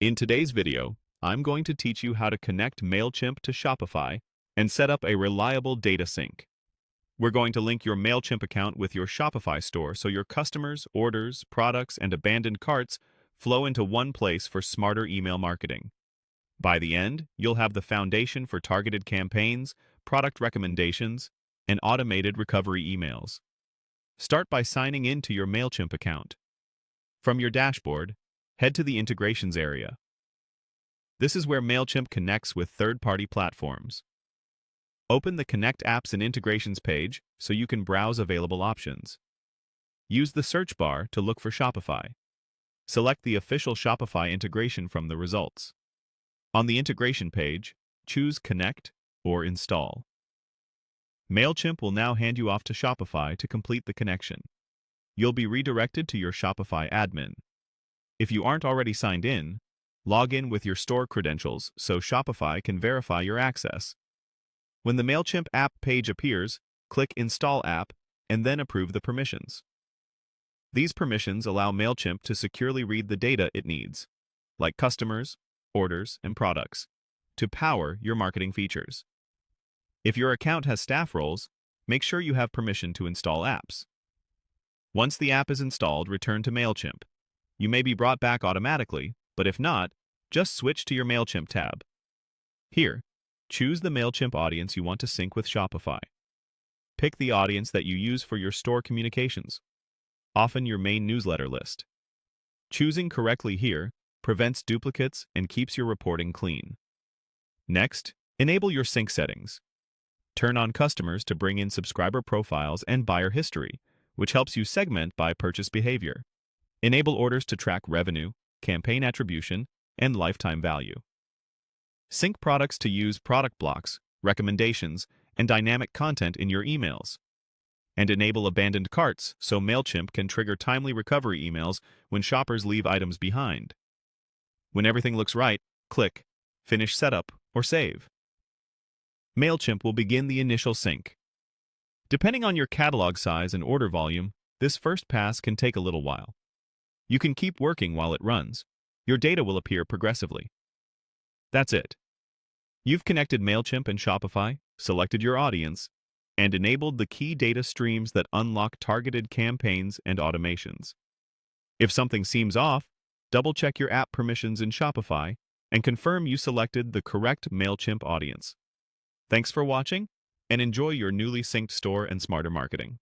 In today's video, I'm going to teach you how to connect Mailchimp to Shopify and set up a reliable data sync. We're going to link your Mailchimp account with your Shopify store so your customers, orders, products, and abandoned carts flow into one place for smarter email marketing. By the end, you'll have the foundation for targeted campaigns, product recommendations, and automated recovery emails. Start by signing in to your Mailchimp account. From your dashboard, head to the Integrations area. This is where Mailchimp connects with third-party platforms. Open the Connect Apps and Integrations page so you can browse available options. Use the search bar to look for Shopify. Select the official Shopify integration from the results. On the integration page, choose Connect or Install. Mailchimp will now hand you off to Shopify to complete the connection. You'll be redirected to your Shopify admin. If you aren't already signed in, log in with your store credentials so Shopify can verify your access. When the Mailchimp app page appears, click Install App and then approve the permissions. These permissions allow Mailchimp to securely read the data it needs, like customers, orders, and products, to power your marketing features. If your account has staff roles, make sure you have permission to install apps. Once the app is installed, return to Mailchimp. You may be brought back automatically, but if not, just switch to your Mailchimp tab. Here, choose the Mailchimp audience you want to sync with Shopify. Pick the audience that you use for your store communications, often your main newsletter list. Choosing correctly here prevents duplicates and keeps your reporting clean. Next, enable your sync settings. Turn on customers to bring in subscriber profiles and buyer history, which helps you segment by purchase behavior. Enable orders to track revenue, campaign attribution, and lifetime value. Sync products to use product blocks, recommendations, and dynamic content in your emails. And enable abandoned carts so Mailchimp can trigger timely recovery emails when shoppers leave items behind. When everything looks right, click Finish Setup or Save. Mailchimp will begin the initial sync. Depending on your catalog size and order volume, this first pass can take a little while. You can keep working while it runs. Your data will appear progressively. That's it. You've connected Mailchimp and Shopify, selected your audience, and enabled the key data streams that unlock targeted campaigns and automations. If something seems off, double-check your app permissions in Shopify and confirm you selected the correct Mailchimp audience. Thanks for watching, and enjoy your newly synced store and smarter marketing.